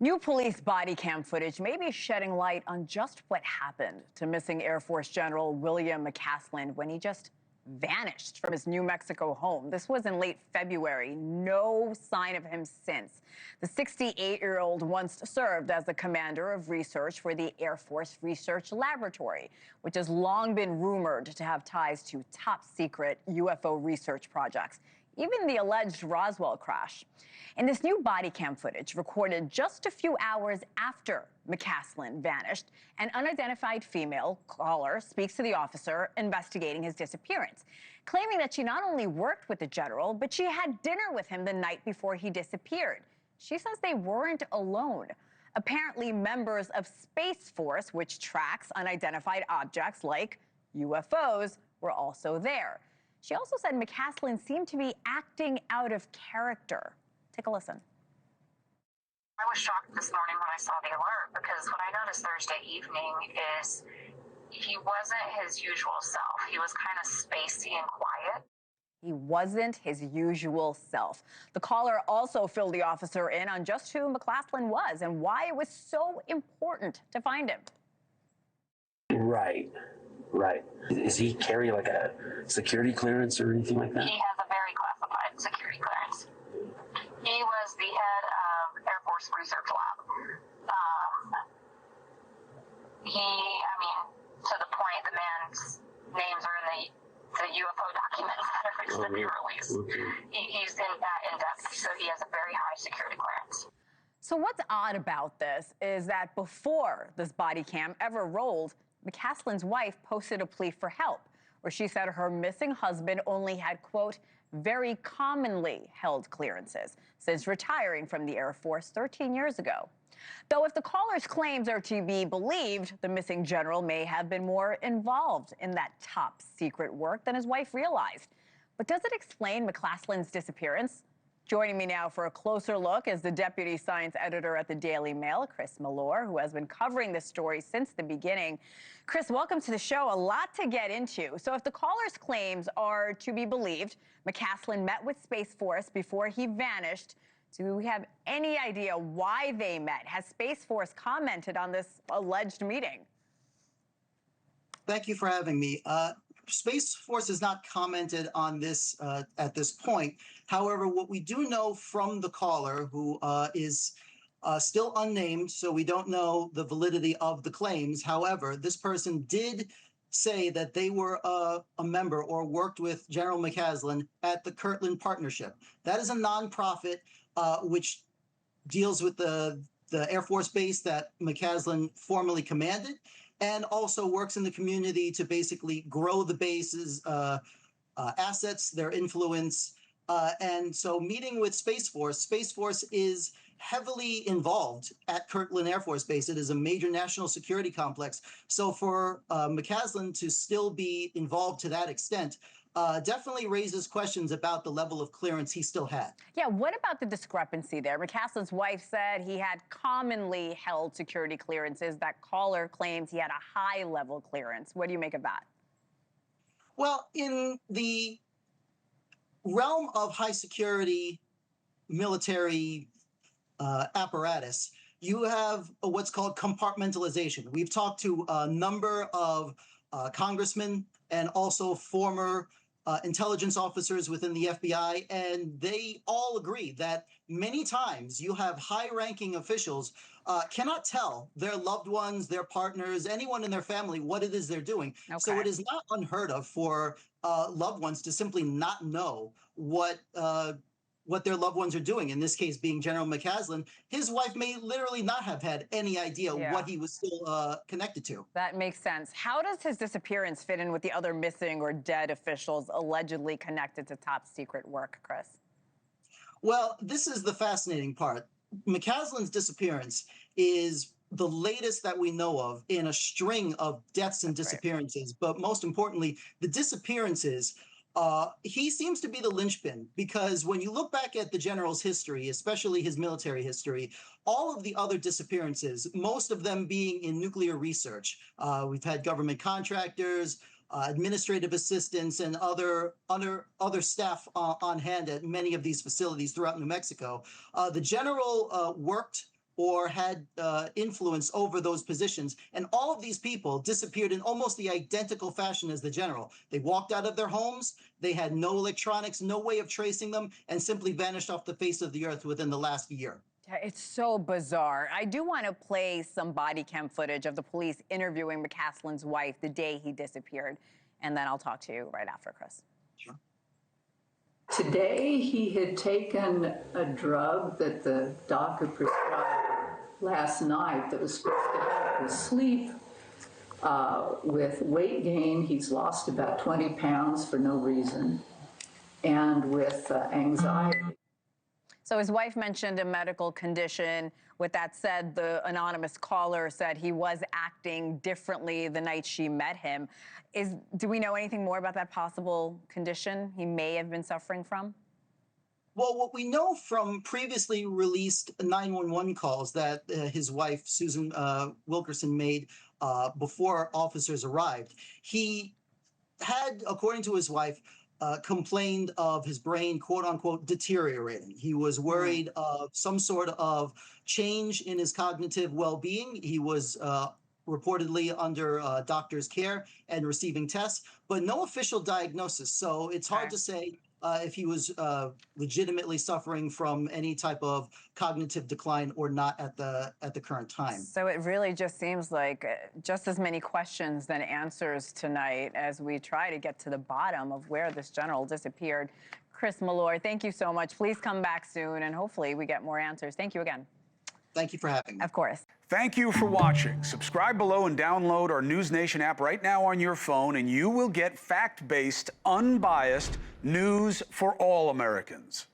New police body cam footage may be shedding light on just what happened to missing Air Force General William McCasland when he just vanished from his New Mexico home. This was in late February. No sign of him since. The 68-year-old once served as the commander of research for the Air Force Research Laboratory, which has long been rumored to have ties to top-secret UFO research projects, even the alleged Roswell crash. And this new body cam footage recorded just a few hours after McCasland vanished. An unidentified female caller speaks to the officer investigating his disappearance, claiming that she not only worked with the general, but she had dinner with him the night before he disappeared. She says they weren't alone. Apparently, members of Space Force, which tracks unidentified objects like UFOs, were also there. She also said McCasland seemed to be acting out of character. Take a listen. I was shocked this morning when I saw the alert, because what I noticed Thursday evening is he wasn't his usual self. He was kind of spacey and quiet. He wasn't his usual self. The caller also filled the officer in on just who McCasland was and why it was so important to find him. Right. Does he carry like a security clearance or anything like that? He has a very classified security clearance. He was the head of Air Force Research Lab. To the point, the man's names are in the UFO documents that are fixed to be released. Okay. He's in that in-depth, so he has a very high security clearance. So what's odd about this is that before this body cam ever rolled, McCasland's wife posted a plea for help, where she said her missing husband only had, quote, very commonly held clearances since retiring from the Air Force 13 years ago. Though if the caller's claims are to be believed, the missing general may have been more involved in that top secret work than his wife realized. But does it explain McCasland's disappearance? Joining me now for a closer look is the deputy science editor at the Daily Mail, Chris Melore, who has been covering this story since the beginning. Chris, welcome to the show. A lot to get into. So if the caller's claims are to be believed, McCasland met with Space Force before he vanished. Do we have any idea why they met? Has Space Force commented on this alleged meeting? Thank you for having me. Space Force has not commented on this at this point. However, what we do know from the caller, who is still unnamed, so we don't know the validity of the claims. However, this person did say that they were a member or worked with General McCasland at the Kirtland Partnership. That is a nonprofit which deals with the Air Force base that McCasland formerly commanded, and also works in the community to basically grow the base's assets, their influence. And so meeting with Space Force is heavily involved at Kirtland Air Force Base. It is a major national security complex. So for McCasland to still be involved to that extent definitely raises questions about the level of clearance he still had. Yeah, what about the discrepancy there? McCasland's wife said he had commonly held security clearances. That caller claims he had a high-level clearance. What do you make of that? Well, in the realm of high security military apparatus, you have what's called compartmentalization. We've talked to a number of congressmen and also former intelligence officers within the FBI, and they all agree that many times you have high-ranking officials cannot tell their loved ones, their partners, anyone in their family what it is they're doing. Okay. So it is not unheard of for loved ones to simply not know what their loved ones are doing. In this case, being General McCasland, his wife may literally not have had any idea what he was still connected to. That makes sense. How does his disappearance fit in with the other missing or dead officials allegedly connected to top secret work, Chris? Well, this is the fascinating part. McCasland's disappearance is the latest that we know of in a string of deaths and disappearances. Right. But most importantly, the disappearances, he seems to be the linchpin, because when you look back at the general's history, especially his military history, all of the other disappearances, most of them being in nuclear research. We've had government contractors, administrative assistants, and other staff on hand at many of these facilities throughout New Mexico. The general worked or had influence over those positions. And all of these people disappeared in almost the identical fashion as the general. They walked out of their homes, they had no electronics, no way of tracing them, and simply vanished off the face of the earth within the last year. It's so bizarre. I do want to play some body cam footage of the police interviewing McCasland's wife the day he disappeared. And then I'll talk to you right after, Chris. Sure. Today, he had taken a drug that the doctor prescribed last night that was supposed to help with sleep. With weight gain, he's lost about 20 pounds for no reason. And with anxiety. So his wife mentioned a medical condition. With that said, the anonymous caller said he was acting differently the night she met him. Do we know anything more about that possible condition he may have been suffering from? Well, what we know from previously released 911 calls that his wife, Susan Wilkerson, made before officers arrived, he had, according to his wife, complained of his brain, quote unquote, deteriorating. He was worried of some sort of change in his cognitive well-being. He was reportedly under doctor's care and receiving tests, but no official diagnosis. So it's hard to say if he was legitimately suffering from any type of cognitive decline or not at the current time. So it really just seems like just as many questions than answers tonight as we try to get to the bottom of where this general disappeared. Chris Melore, thank you so much. Please come back soon, and hopefully we get more answers. Thank you again. Thank you for having me. Of course. Thank you for watching. Subscribe below and download our NewsNation app right now on your phone, and you will get fact-based, unbiased news for all Americans.